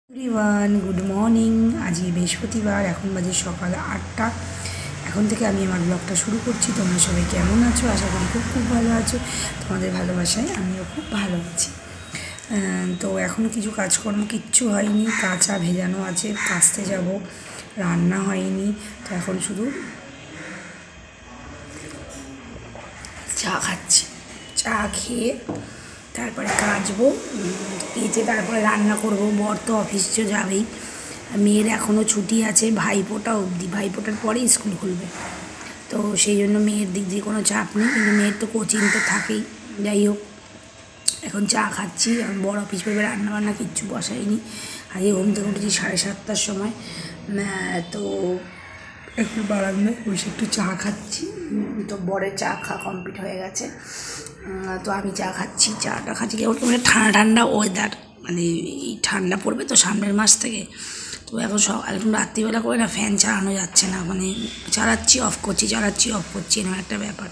Everyone good morning. আজকে বৃহস্পতিবার, এখন বাজে সকাল 8টা। এখন থেকে আমি আমার ব্লগটা শুরু করছি। তোমরা সবাই কেমন আছো? আশা করি খুব ভালো আছো। তোমাদের ভালোবাসায় আমিও খুব ভালো আছি। তো এখনও কিছু কাজকর্ম কিচ্ছু হয়নি, কাঁচা ভেজানো আছে, কাচতে যাব, রান্না হয়নি। তো এখন শুধু চা খাচ্ছি। চা খেয়ে তারপরে কাচবো, কেচে তারপরে রান্না করব। বর তো অফিস যাবেই, মেয়ের এখনও ছুটি আছে ভাইফোঁটা অবধি, ভাইফোঁটার পরেই স্কুল খুলবে। তো সেই জন্য মেয়ের দিক দিয়ে কোনো চাপ নেই, কিন্তু মেয়ের তো কোচিং তো থাকেই। যাই হোক, এখন চা খাচ্ছি। বর অফিস পেবে রান্নাবান্না কিচ্ছু বসাইনি। আগে ঘুম থেকে উঠেছি 7:30টার সময়। তো একটু বারান্দায় বসে একটু চা খাচ্ছি। তো বরের চা খাওয়া কমপ্লিট হয়ে গেছে। তো আমি চা খাচ্ছি, চাটা খাচ্ছি কেমন মানে ঠান্ডা ঠান্ডা ওয়েদার, মানে এই ঠান্ডা পড়বে তো সামনের মাস থেকে। তো এখন একদম রাত্রিবেলা করে না ফ্যান চালানো যাচ্ছে না, মানে চালাচ্ছি অফ করছি, চালাচ্ছি অফ করছি, এরকম একটা ব্যাপার।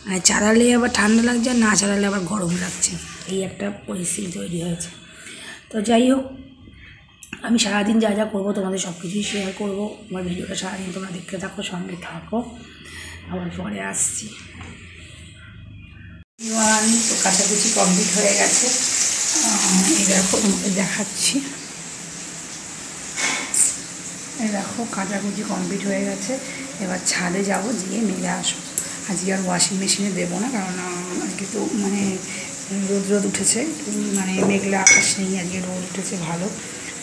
মানে চালালে আবার ঠান্ডা লাগছে, আর না চালালে আবার গরম লাগছে, এই একটা পরিস্থিতি তৈরি হয়েছে। তো যাই হোক, আমি সারাদিন যা যা করবো তোমাদের সব কিছুই শেয়ার করবো। আমার ভিডিওটা সারাদিন তোমরা দেখতে থাকো, সঙ্গে থাকো, আবার পরে আসছি। তো কাছাকাছি কমপ্লিট হয়ে গেছে, এই দেখো তোমাকে দেখাচ্ছি। এই দেখো কাচাকুচি কমপ্লিট হয়ে গেছে। এবার ছাদে যাব, গিয়ে মেলে আসবো। আজকে আর ওয়াশিং মেশিনে দেবো না, কারণ আজকে তো মানে রোদ উঠেছে, মানে মেঘলা আকাশ নেই, আজকে রোদ উঠেছে ভালো।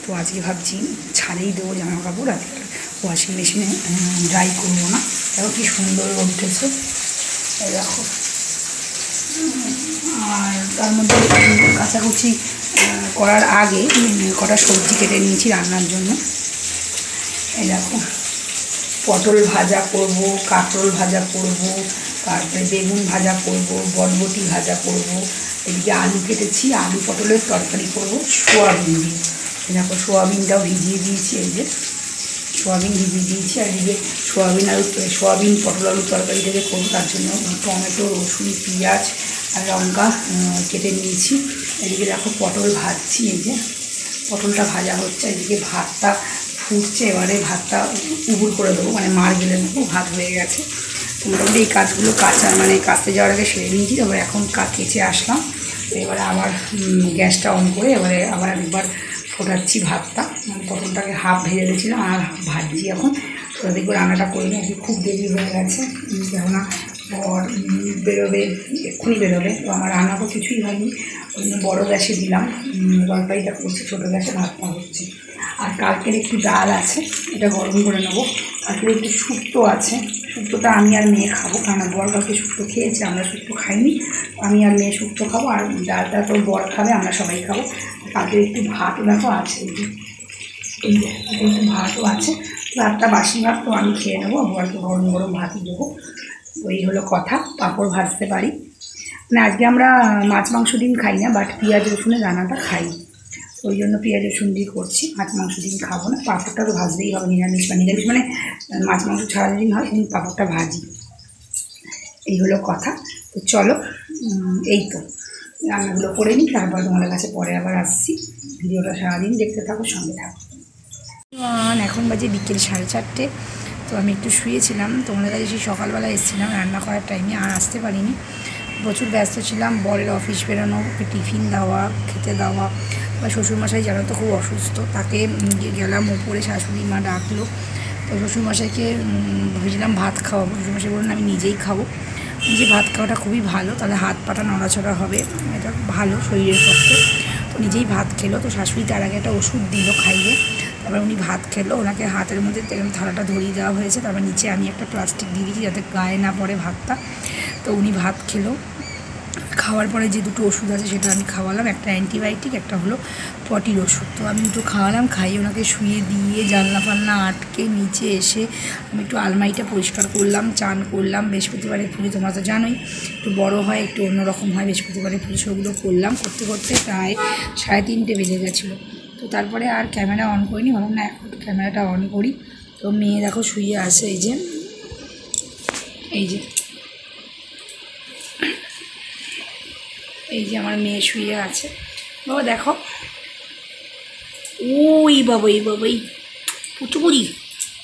তো আজকে ভাবছি ছাদেই দেবো জামা কাপড়, আজকে ওয়াশিং মেশিনে ড্রাই করবো না। দেখো কি সুন্দর রোদ উঠেছে, এই দেখো। আর তার মধ্যে কাচাকুচি করার আগে কটা সবজি কেটে নিয়েছি রান্নার জন্য। এই দেখো, পটল ভাজা করব, কাঁকরোল ভাজা করব, তারপরে বেগুন ভাজা করব, বরবটি ভাজা করব। এদিকে আলু কেটেছি, আলু পটলের তরকারি করব সোয়াবিন দিয়ে। দেখো সোয়াবিনটাও ভিজিয়ে দিয়েছি, এই যে সোয়াবিন ভিজিয়ে দিয়েছি। আর এদিকে সোয়াবিন পটল আলুর তরকারিটাকে করবো, তার জন্য টমেটো, রসুন, পেঁয়াজ আর লঙ্কা কেটে নিয়েছি। এদিকে দেখো পটল ভাজছি, এই যে পটলটা ভাজা হচ্ছে। এদিকে ভাতটা ফুটছে, এবারে ভাতটা উবুর করে দেবো, মানে মার গেলে দেবো। ভাত হয়ে গেছে। মোটামুটি এই কাজগুলো মানে কাচতে যাওয়ার আগে সেরে নিয়েছি। তারপরে এখন কেচে আসলাম। তো এবারে আবার গ্যাসটা অন করে এবারে আবার একবার ফোটাচ্ছি ভাতটা। মানে পটলটাকে হাফ ভেজে দিয়েছিলাম আর হাফ ভাজছি এখন। তো দেখবো রান্নাটা করে নিই, আজকে খুব দেরি হয়ে গেছে, কেননা বর বেরোবে, এক্ষুনি বেরোবে। তো আমার রান্না তো কিছুই হয়নি, ওই জন্য বড়ো গ্যাসে দিলাম, তরকারিটা করছি, ছোটো গ্যাসে ভাতটা হচ্ছে। আর কালকের একটু ডাল আছে, এটা গরম করে নেবো। কালকের একটু শুক্তো আছে, শুক্তোটা আমি আর মেয়ে খাবো, কারণ বর কালকে শুক্তো খেয়েছে, আমরা শুক্তো খাইনি। আমি আর মেয়ে শুক্তো খাবো, আর ডালটা তো বর খাবে, আমরা সবাই খাবো। কালকে একটু ভাতও দেখো আছে, এই যে একটু ভাতও আছে। ভাতটা বাসি ভাত, তো আমি খেয়ে নেবো, বরকে গরম গরম ভাতই দেবো। ওই হলো কথা। পাঁপড় ভাজতে পারি, মানে আজকে আমরা মাছ মাংস ডিম খাই না, বাট পেঁয়াজ রসুনের রান্নাটা খাই, ওই জন্য পেঁয়াজ রসুন দিয়ে করছি। মাছ মাংস ডিম খাবো না, পাঁপড়টা তো ভাজতেই হবে, নিরামিষ মানে মাছ মাংস ছাড়া দিন হয়, কিন্তু পাঁপড়টা ভাজি। এই হলো কথা। তো চলো, এই তো রান্নাগুলো করে নিই, তারপর তোমাদের কাছে পরে আবার আসছি। ভিডিওটা সারাদিন দেখতে থাকো, সঙ্গে থাকো। এখন বাজে বিকেল 4:30। তো আমি একটু শুয়েছিলাম, তোমাদের কাছে সেই সকালবেলা এসেছিলাম রান্না করার টাইমে, আর আসতে পারিনি, প্রচুর ব্যস্ত ছিলাম। বরের অফিস বেরোনো, ওকে টিফিন দেওয়া, খেতে দেওয়া। বা শ্বশুরমশাই জানো তো খুব অসুস্থ, তাকে গেলাম উপরে, শাশুড়ি মা ডাকলো। তো শ্বশুরমশাইকে ভেবেছিলাম ভাত খাওয়াবো, শ্বশুরমশাই বললেন আমি নিজেই খাবো। নিজে ভাত খাওয়াটা খুবই ভালো, তাহলে হাত পাটা নড়াচড়া হবে, এটা ভালো শরীরের পক্ষে। তো নিজেই ভাত খেলো। তো শাশুড়ি তার আগে একটা ওষুধ দিল খাইয়ে, তারপর উনি ভাত খেলো। ওনাকে হাতের মধ্যে থালাটা ধরিয়ে দেওয়া হয়েছে, তারপর নিচে আমি একটা প্লাস্টিক দিয়ে দিয়েছি যাতে গায়ে না পড়ে ভাতটা। তো উনি ভাত খেলো। খাওয়ার পরে যে দুটো ওষুধ আছে সেটা আমি খাওয়ালাম, একটা অ্যান্টিবায়োটিক, একটা হলো পটির ওষুধ। তো আমি দুটো খাওয়ালাম, খাইয়ে ওনাকে শুয়ে দিয়ে জানলা ফালনা আটকে নিচে এসে আমি একটু আলমারিটা পরিষ্কার করলাম, চান করলাম। বৃহস্পতিবারের পুজো তোমরা তো জানোই, একটু বড়ো হয়, একটু অন্যরকম হয় বৃহস্পতিবারের পুজো, সেগুলো করলাম। করতে করতে প্রায় 3:30 বেজে গেছিলো। তো তারপরে আর ক্যামেরা অন করিনি, ভাবলাম না এখন ক্যামেরাটা অন করি। তো মেয়ে দেখো শুয়ে আছে, এই যে এই যে আমার মেয়ে শুয়ে আছে। বাবা দেখো, ওই বাবাই বাবাই পুচুকুড়ি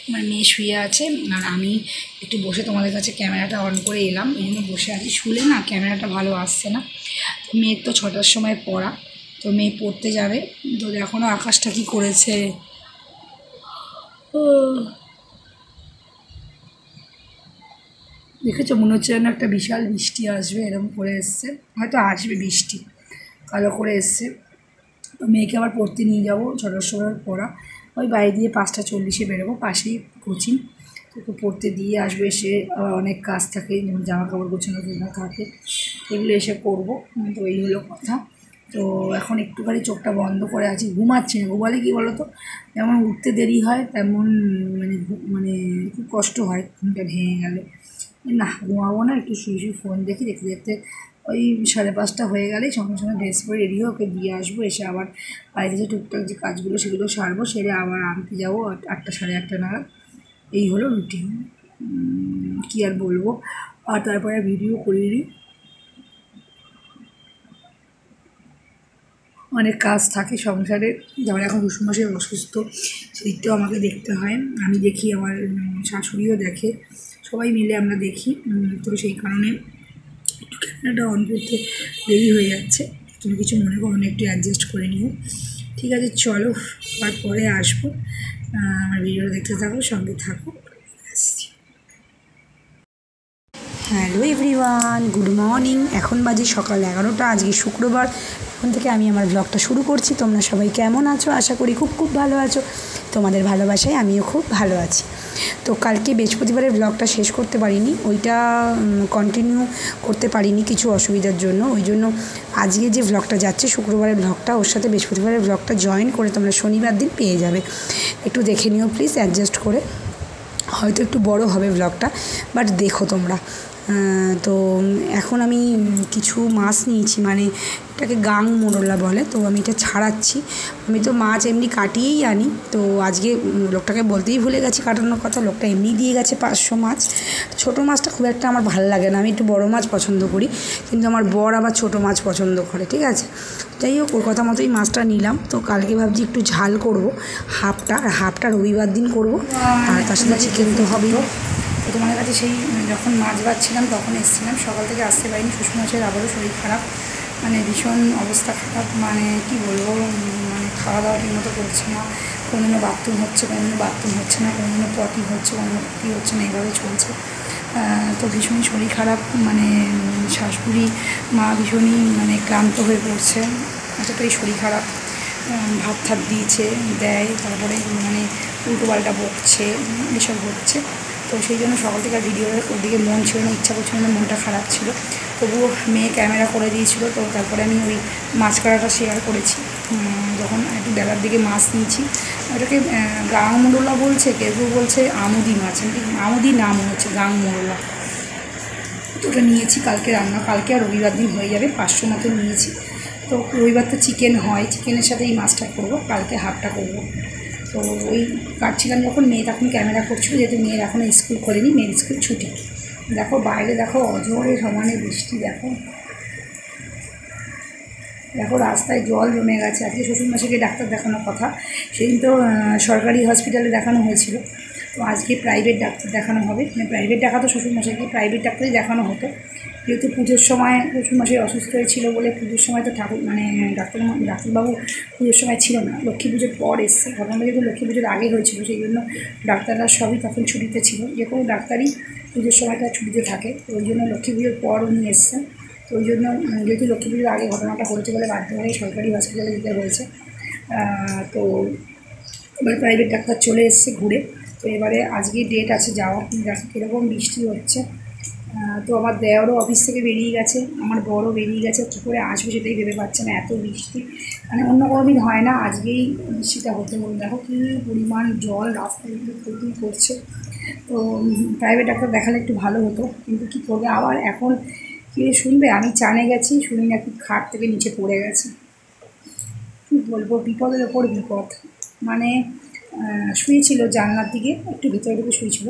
আমার মেয়ে শুয়ে আছে, আর আমি একটু বসে তোমাদের কাছে ক্যামেরাটা অন করে এলাম, এই জন্য বসে আছি। শুলে না ক্যামেরাটা ভালো আসছে না। মেয়ের তো 6টার সময় পড়া, তো মেয়ে পড়তে যাবে। তো এখনও আকাশটা কি করেছে, দেখেছো, মনে হচ্ছে যেন একটা বিশাল বৃষ্টি আসবে, এরকম করে এসছে, হয়তো আসবে বৃষ্টি, কালো করে এসছে। তো মেয়েকে আবার পড়তে নিয়ে যাবো, 6টার সময় পড়া, ওই বাড়ি দিয়ে 5টা 40-এ বেরোবো, পাশেই কোচিং। তো পড়তে দিয়ে আসবে, এসে অনেক কাজ থাকে, যেমন জামা কাপড় গোছানো থাকে, এগুলো এসে করবো। তো এই হলো কথা। তো এখন একটুখানি চোখটা বন্ধ করে আছি, ঘুমাচ্ছি না। ঘুমালে কী বলো তো, যেমন উঠতে দেরি হয় তেমন মানে মানে খুব কষ্ট হয় ঘুমটা ভেঙে গেলে। না ঘুমাবো না, একটু শুয়ে শুয়ে ফোন দেখি, দেখতে দেখতে ওই 5:30 হয়ে গেলেই সঙ্গে সঙ্গে ড্রেস পরে রেডি হয়ে ওকে দিয়ে আসবো। এসে আবার বাড়িতে যে টুকটাক যে কাজগুলো সেগুলো সারবো, সেরে আবার আনতে যাবো 8টা 8:30 নাগাদ। এই হলো রুটিন, কী আর বলবো। আর তারপরে ভিডিও করিনি, অনেক কাজ থাকে সংসারে। যেমন এখন শ্বশুরমশাই অসুস্থ, সেদিকটাও আমাকে দেখতে হয়, আমি দেখি, আমার শাশুড়িও দেখে, সবাই মিলে আমরা দেখি। তো সেই কারণে একটু ক্যামেরাটা অন করতে দেরি হয়ে যাচ্ছে, তুমি কিছু মনে করো না, একটু অ্যাডজাস্ট করে নিও। ঠিক আছে, চলো আর পরে আসবো। আমার ভিডিওটা দেখতে থাকো, সঙ্গে থাকো, আসছি। Hello everyone, good morning. এখন বাজে সকাল 11টা, আজকে শুক্রবার। এখন থেকে আমি আমার ব্লগটা শুরু করছি। তোমরা সবাই কেমন আছো? আশা করি খুব খুব ভালো আছো। তোমাদের ভালোবাসায় আমিও খুব ভালো আছি। তো কালকে বৃহস্পতিবারের ব্লগটা শেষ করতে পারিনি, ওইটা কন্টিনিউ করতে পারিনি কিছু অসুবিধার জন্য। ওই জন্য আজকে যে ব্লগটা যাচ্ছে শুক্রবারের ব্লগটা, ওর সাথে বৃহস্পতিবারের ব্লগটা জয়েন করে তোমরা শনিবার দিন পেয়ে যাবে। একটু দেখে নিও প্লিজ, অ্যাডজাস্ট করে। হয়তো একটু বড় হবে ব্লগটা, বাট দেখো তোমরা। তো এখন আমি কিছু মাছ নিয়েছি, মানে এটাকে গাং মোরলা বলে, তো আমি এটা ছাড়াচ্ছি। আমি তো মাছ এমনি কাটিয়েই আনি, তো আজকে লোকটাকে বলতেই ভুলে গেছি কাটানোর কথা। লোকটা এমনি দিয়ে গেছে 500 মাছ। তো ছোটো মাছটা খুব একটা আমার ভালো লাগে না, আমি একটু বড় মাছ পছন্দ করি, কিন্তু আমার বর আবার ছোটো মাছ পছন্দ করে। ঠিক আছে, যাই হোক, ওর কথা মতোই মাছটা নিলাম। তো কালকে ভাবছি একটু ঝাল করব, হাফটা রবিবার দিন করব, আর তার সাথে চিকেন তো হবেই। তো তোমাদের কাছে সেই যখন মাছ ভাজছিলাম তখন এসেছিলাম, সকাল থেকে আসতে পারিনি। শ্বশুরমশাইয়ের আবারও শরীর খারাপ, মানে ভীষণ অবস্থা খারাপ, মানে কি বলবো, মানে খাওয়া দাওয়া ঠিক মতো করছে না, কোনোদিনও বাথরুম হচ্ছে, কোনোদিনও বাথরুম হচ্ছে না, কোনোদিনও পটি হচ্ছে, কোনোদিনও পটি হচ্ছে না, এইভাবে চলছে। তো ভীষণই শরীর খারাপ, মানে শাশুড়ি মা ভীষণই মানে ক্লান্ত হয়ে পড়ছে, এতটাই শরীর খারাপ। ভাত ঠাত দিয়েছে, দেয়, তারপরে মানে উল্টোপাল্টা বকছে, এসব হচ্ছে। তো সেই জন্য সকাল থেকে ভিডিওর ওদিকে মন ছিল না, ইচ্ছা করছিল না, মনটা খারাপ ছিল। তবুও মেয়ে ক্যামেরা করে দিয়েছিল, তো তারপরে আমি ওই মাছ কাটাটা শেয়ার করেছি। যখন একটু বেলার দিকে মাছ নিয়েছি, ওটাকে গাং মোরলা বলছে, কেউ কেউ বলছে আমুদি মাছ, আমুদি নাম হচ্ছে গাং মোরলা। তো ওটা নিয়েছি কালকে রান্না, কালকে আর রবিবার দিন হয়ে যাবে। 500 মতো নিয়েছি। তো রবিবার তো চিকেন হয়, চিকেনের সাথে এই মাছটা করবো, কালকে হাফটা করবো। তো ওই কাটছিলাম যখন, মেয়ে তখন ক্যামেরা করছিল, যেহেতু মেয়ের এখনও স্কুল খোলেনি, মেয়ের স্কুল ছুটি। দেখো বাইরে, দেখো অঝোরে সমানে বৃষ্টি, দেখো দেখো রাস্তায় জল জমে গেছে। আজকে শ্বশুরমশাইকে ডাক্তার দেখানোর কথা, সেদিন তো সরকারি হসপিটালে দেখানো হয়েছিল, তো আজকে প্রাইভেট ডাক্তার দেখানো হবে। মানে প্রাইভেট দেখাতো শ্বশুরমশাইকে, প্রাইভেট ডাক্তারই দেখানো হতো, যেহেতু পুজোর সময় শ্বশুরমশাই অসুস্থ হয়েছিল বলে পুজোর সময় তো ঠাকুর মানে ডাক্তারবাবু পুজোর সময় ছিল না, লক্ষ্মী পুজোর পর এসছে। ঘটনাটা যেহেতু লক্ষ্মী পুজোর আগে হয়েছিল, সেই জন্য ডাক্তাররা সবই তখন ছুটিতে ছিল, যে কোনো ডাক্তারই পুজোর সময়টা ছুটিতে থাকে, তো ওই জন্য লক্ষ্মী পুজোর পর উনি এসছেন। তো ওই জন্য যেহেতু লক্ষ্মী পুজোর আগে ঘটনাটা হয়েছে বলে বাধ্য হয়ে সরকারি হসপিটালে যেতে হয়েছে। তো এবার প্রাইভেট ডাক্তার চলে এসছে ঘুরে। তো এবারে আজকে ডেট আছে যাওয়ার, দেখো কীরকম বৃষ্টি হচ্ছে। তো আমার দেওরও অফিস থেকে বেরিয়ে গেছে, আমার বড়ও বেরিয়ে গেছে, কী করে আসবে সেটাই ভেবে পাচ্ছে না, এত বৃষ্টি, মানে অন্য কোনো দিন হয় না, আজকেই বৃষ্টিটা হতে বলে। দেখো কী পরিমাণ জল রাস্তায় প্রচুর পড়ছে। তো প্রাইভেট ডাক্তার দেখালে একটু ভালো হতো, কিন্তু কী করবে আবার এখন, কে শুনবে। আমি চানে গেছি, শুনি নাকি খাট থেকে নিচে পড়ে গেছে। কী বলবো, বিপদের ওপর বিপদ। মানে শুয়েছিল জানলার দিকে, একটু ভিতরে ঢুকে শুয়েছিল,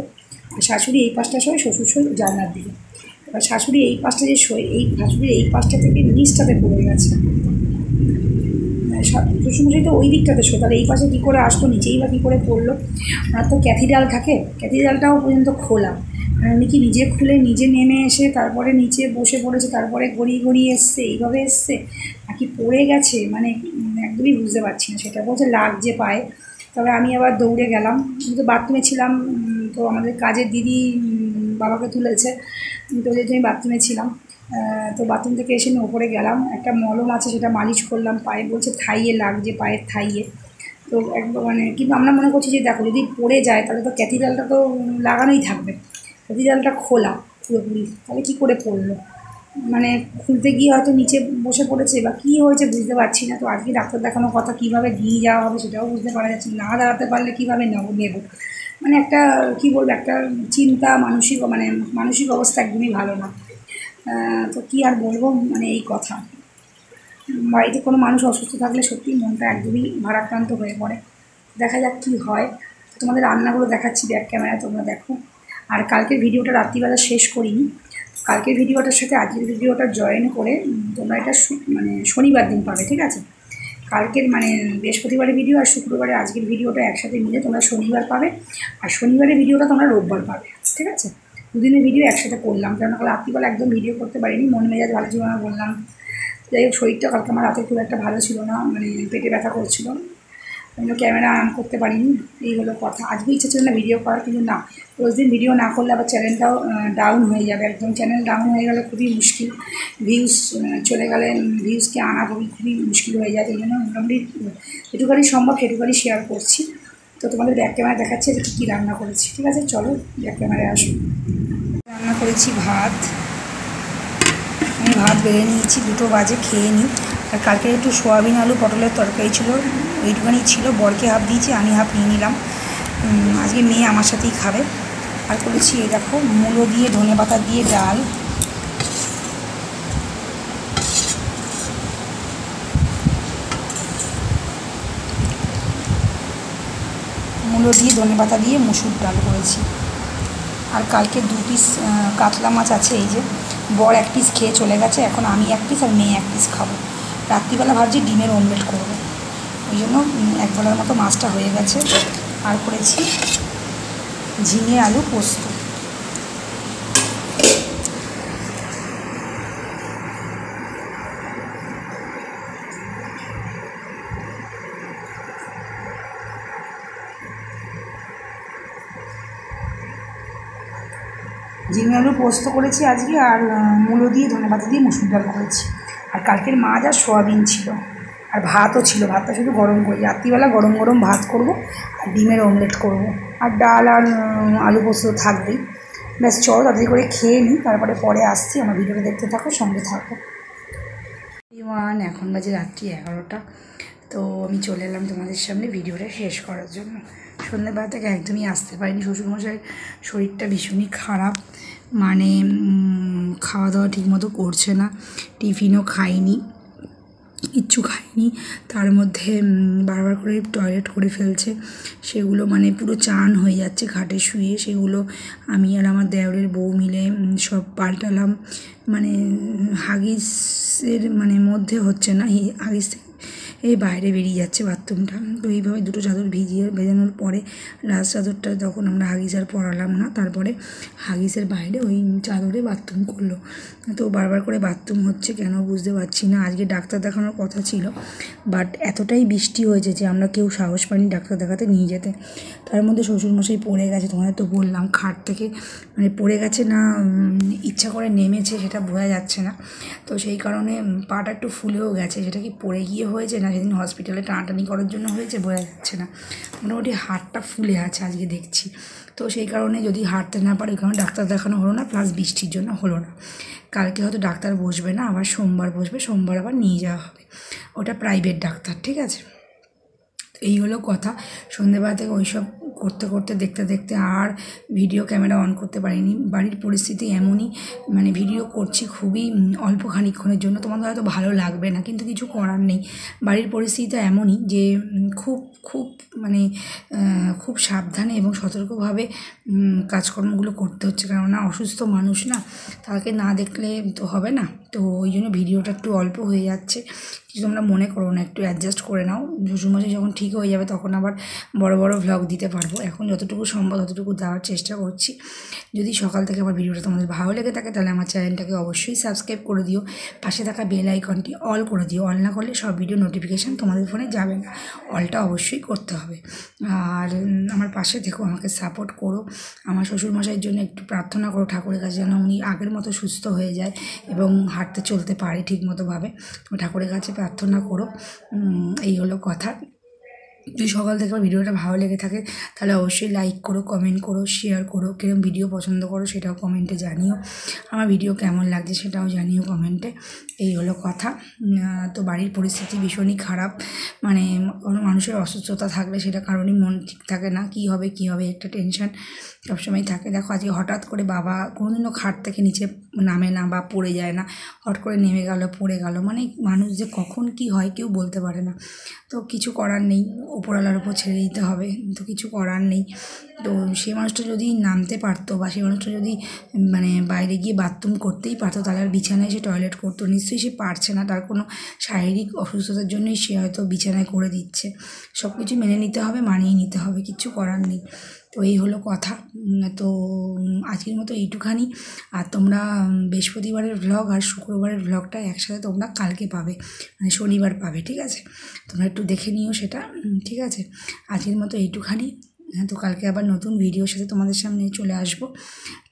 আর শাশুড়ি এই পাশটা শোয়, শ্বশুর শোয় জানলার দিকে। এবার শাশুড়ি এই পাশটা যে শোয়, এই শাশুড়ির এই পাশটা থেকে নিচটাতে পড়ে গেছে, শ্বশুরমশাই তো ওই দিকটাতে শো, তাহলে এই পাশে কী করে আসতো, নিচেই বা কী করে পড়লো। ওনার তো ক্যাথিড্রাল থাকে, ক্যাথিড্রালটাও পর্যন্ত খোলা, উনি কি নিজে খুলে নিজে নেমে এসে তারপরে নিচে বসে পড়েছে, তারপরে গড়িয়ে গড়িয়ে এসছে, এইভাবে এসছে নাকি পড়ে গেছে, মানে একদমই বুঝতে পারছি না। সেটা বলছে লাগছে পায়ে। তবে আমি আবার দৌড়ে গেলাম, আমি তো বাথরুমে ছিলাম, তো আমাদের কাজের দিদি বাবাকে তুলেছে, তো যেহেতু আমি বাথরুমে ছিলাম, তো বাথরুম থেকে এসে আমি ওপরে গেলাম, একটা মলম আছে সেটা মালিশ করলাম পায়ে, বলছে থাইয়ে লাগছে, পায়ের থাইয়ে। তো একদম মানে, কিন্তু আমরা মনে করছি যে দেখো যদি পড়ে যায় তাহলে তো ক্যাথিড্রালটা তো লাগানোই থাকবে, ক্যাথিড্রালটা খোলা পুরোপুরি, তাহলে কী করে পড়লো, মানে খুলতে গিয়ে হয়তো নিচে বসে পড়েছে বা কী হয়েছে বুঝতে পারছি না। তো আজকে ডাক্তার দেখানোর কথা, কীভাবে নিয়ে যাওয়া হবে সেটাও বুঝতে পারা যাচ্ছে না, দাঁড়াতে পারলে কীভাবে নেব, মানে একটা কী বলবো, একটা চিন্তা, মানসিক অবস্থা একদমই ভালো না। তো কী আর বলবো, মানে এই কথা, বাড়িতে কোনো মানুষ অসুস্থ থাকলে সত্যিই মনটা একদমই ভারাক্রান্ত হয়ে পড়ে। দেখা যাক কী হয়। তোমাদের রান্নাগুলো দেখাচ্ছি ব্যাক ক্যামেরায়, তোমরা দেখো। আর কালকের ভিডিওটা রাত্রিবেলা শেষ করিনি, কালকের ভিডিওটার সাথে আজকের ভিডিওটা জয়েন করে তোমরা এটা মানে শনিবার দিন পাবে, ঠিক আছে। কালকের মানে বৃহস্পতিবারের ভিডিও আর শুক্রবারে আজকের ভিডিওটা একসাথে মিলে তোমরা শনিবার পাবে, আর শনিবারের ভিডিওটা তোমরা রোববার পাবে, ঠিক আছে। দুদিনের ভিডিও একসাথে করলাম, কারণ রাত্রিবেলা একদম ভিডিও করতে পারিনি, মন মেজাজ ভালো ছিল না বললাম। যাই হোক, শরীরটা কালকে আমার রাতে খুব একটা ভালো ছিল না, মানে পেটে ব্যথা করছিল, আমি ক্যামেরা অন করতে পারিনি, এই হলো কথা। আজকে ইচ্ছা ছিল না ভিডিও করার, কিন্তু না, রোজ দিন ভিডিও না করলে আবার চ্যানেলটাও ডাউন হয়ে যাবে, একদম চ্যানেল ডাউন হয়ে গেলে খুবই মুশকিল, ভিউজ চলে গেলে ভিউজকে আনা খুবই মুশকিল হয়ে যায়। এই জন্য মোটামুটি যেটুখানি সম্ভব সেটুখানি শেয়ার করছি। তো তোমাদের ব্যাক ক্যামেরা দেখাচ্ছি যে কী রান্না করেছি, ঠিক আছে। চলো ব্যাক ক্যামেরায় আসো। রান্না করেছি ভাত, আমি ভাত বেড়ে নিয়েছি, 2টো বাজে, খেয়ে নিই। আর কালকে একটু সোয়াবিন আলু পটলের তরকারি ছিল, ওইটুখানি ছিল, বরকে হাফ দিয়েছি, আমি হাফ নিয়ে নিলাম। আজকে মেয়ে আমার সাথেই খাবে। আর করেছি এই দেখো, মূলো দিয়ে ধনেপাতা দিয়ে ডাল, মূলো দিয়ে ধনেপাতা দিয়ে মুসুর ডাল করেছি। আর কালকে 2 পিস কাতলা মাছ আছে, এই যে বর 1 পিস খেয়ে চলে গেছে, এখন আমি 1 পিস আর মেয়ে 1 পিস খাবো। রাত্রিবেলা ভাবছি ডিমের অমলেট করবো, ওই জন্য 1 বেলার মতো মাছটা হয়ে গেছে। আর করেছি ঝিঙে আলু পোস্ত। ঝিঙে আলু পোস্ত করেছি আজকে, আর মূলো দিয়ে ধনেপাতা দিয়ে মুসুর ডাল করেছি। আর কালকের মাছ আর সোয়াবিন ছিল, আর ভাতও ছিল, ভাতটা শুধু গরম করি, রাত্রিবেলা গরম গরম ভাত করব, আর ডিমের অমলেট করব, আর ডাল আর আলু পোস্ত থাকবেই। ব্যাস, চলো তাড়াতাড়ি করে খেয়ে নিই, তারপরে পরে আসছি, আমার ভিডিওটা দেখতে থাকো, সঙ্গে থাকো। এখন বাজে রাত্রি 11টা। তো আমি চলে এলাম তোমাদের সামনে ভিডিওটা শেষ করার জন্য। সন্ধ্যেবেলা থেকে একদমই আসতে পারিনি, শ্বশুরমশাইয়ের শরীরটা ভীষণই খারাপ, মানে খাওয়া দাওয়া ঠিকমতো করছে না, টিফিনও খাইনি, কিচ্ছু খাইনি, তার মধ্যে বারবার করে টয়লেট করে ফেলছে, সেগুলো মানে পুরো চান হয়ে যাচ্ছে খাটে শুয়ে, সেগুলো আমি আর আমার দেওরের বউ মিলে সব পাল্টালাম, মানে হাগিসের মানে মধ্যে হচ্ছে না, হাগিস এই বাইরে বেরিয়ে যাচ্ছে বাথরুমটা। তো এইভাবে 2টো চাদর ভেজানোর পরে লাস্ট চাদরটা যখন আমরা হাগিস আর পরালাম না, তারপরে হাগিসের বাইরে ওই চাদরে বাথরুম করলো। তো বারবার করে বাথরুম হচ্ছে কেন বুঝতে পারছি না। আজকে ডাক্তার দেখানোর কথা ছিল, বাট এতটাই বৃষ্টি হয়েছে যে আমরা কেউ সাহস পাইনি ডাক্তার দেখাতে নিয়ে যেতে। তার মধ্যে শ্বশুরমশাই পড়ে গেছে, তোমাদের তো বললাম, খাট থেকে মানে পড়ে গেছে না ইচ্ছা করে নেমেছে সেটা বোঝা যাচ্ছে না। তো সেই কারণে পাটা একটু ফুলেও গেছে, সেটা কি পড়ে গিয়ে হয়েছে না সেদিন হসপিটালে টানাটানি করার জন্য হয়েছে বোঝা যাচ্ছে না। মোটামুটি হাতটা ফুলে আছে আজকে দেখছি। তো সেই কারণে যদি হাঁটতে না পারে, ওই কারণে ডাক্তার দেখানো হলো না, প্লাস বৃষ্টির জন্য হলো না। কালকে হয়তো ডাক্তার বসবে না, আবার সোমবার বসবে, সোমবার আবার নিয়ে যাওয়া হবে, ওটা প্রাইভেট ডাক্তার, ঠিক আছে। এই হলো কথা। সন্ধ্যেবেলা থেকে ওইসব করতে করতে দেখতে দেখতে আর ভিডিও ক্যামেরা অন করতে পারিনি। বাড়ির পরিস্থিতি এমনই, মানে ভিডিও করছি খুবই অল্প খানিকক্ষণের জন্য, তোমাদের হয়তো ভালো লাগবে না, কিন্তু কিছু করার নেই। বাড়ির পরিস্থিতিটা এমনই যে খুব খুব মানে খুব সাবধানে এবং সতর্কভাবে কাজকর্মগুলো করতে হচ্ছে, কেননা অসুস্থ মানুষ না, তাকে না দেখলে তো হবে না। তো ওই জন্য ভিডিওটা একটু অল্প হয়ে যাচ্ছে, কিছু তোমরা মনে করো না, একটু অ্যাডজাস্ট করে নাও। শ্বশুরমশাই যখন ঠিক হয়ে যাবে তখন আবার বড় বড় ভ্লগ দিতে পারবো। এখন যতটুকু সম্ভব ততটুকু দেওয়ার চেষ্টা করছি। যদি সকাল থেকে আমার ভিডিওটা তোমাদের ভালো লেগে থাকে তাহলে আমার চ্যানেলটাকে অবশ্যই সাবস্ক্রাইব করে দিও, পাশে থাকা বেল আইকনটি অল করে দিও। অল না করলে সব ভিডিও নোটিফিকেশান তোমাদের ফোনে যাবে না, অলটা অবশ্যই করতে হবে। আর আমার পাশে থেকো, আমাকে সাপোর্ট করো। আমার শ্বশুরমশাইয়ের জন্য একটু প্রার্থনা করো ঠাকুরের কাছে, যেন উনি আগের মতো সুস্থ হয়ে যায় এবং হাঁটতে চলতে পারে ঠিকমতোভাবে। ঠাকুরের কাছে প্রার্থনা করো। এই হলো কথা। যদি সকাল থেকে আমার ভিডিওটা ভালো লেগে থাকে তাহলে অবশ্যই লাইক করো, কমেন্ট করো, শেয়ার করো। কিরকম ভিডিও পছন্দ করো সেটাও কমেন্টে জানিও, আমার ভিডিও কেমন লাগছে সেটাও জানিও কমেন্টে। এই হলো কথা। তো বাড়ির পরিস্থিতি ভীষণই খারাপ, মানে কোনো মানুষের অসুস্থতা থাকলে সেটা কারণেই মন ঠিক থাকে না, কী হবে একটা টেনশন সবসময় থাকে। দেখো আজকে হঠাৎ করে বাবা কোনোদিনও খাট থেকে নিচে নামে না বা পড়ে যায় না, হট করে নেমে গেল, পড়ে গেল, মানে মানুষ যে কখন কী হয় কেউ বলতে পারে না। তো কিছু করার নেই, ওপরওয়ালার উপর ছেড়ে দিতে হবে, তো কিছু করার নেই। তো সেই মানুষটা যদি নামতে পারতো বা সেই মানুষটা যদি মানে বাইরে গিয়ে বাথরুম করতেই পারতো তাহলে আর বিছানায় সে টয়লেট করতো? নিশ্চয়ই সে পারছে না, তার কোনো শারীরিক অসুস্থতার জন্যই সে হয়তো বিছানায় করে দিচ্ছে। সব কিছু মেনে নিতে হবে, মানিয়ে নিতে হবে, কিচ্ছু করার নেই। তো এই হলো কথা। তো আজকের মতো এইটুখানি। আর তোমরা বৃহস্পতিবারের ভ্লগ আর শুক্রবারের ভ্লগটা একসাথে তোমরা কালকে পাবে, মানে শনিবার পাবে, ঠিক আছে? তোমরা একটু দেখে নিও সেটা, ঠিক আছে? আজকের মতো এইটুখানি। তো কালকে আবার নতুন ভিডিওর সাথে তোমাদের সামনে চলে আসবো।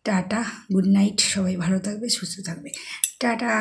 টাটা, গুড নাইট, সবাই ভালো থাকবে, সুস্থ থাকবে। টাটা।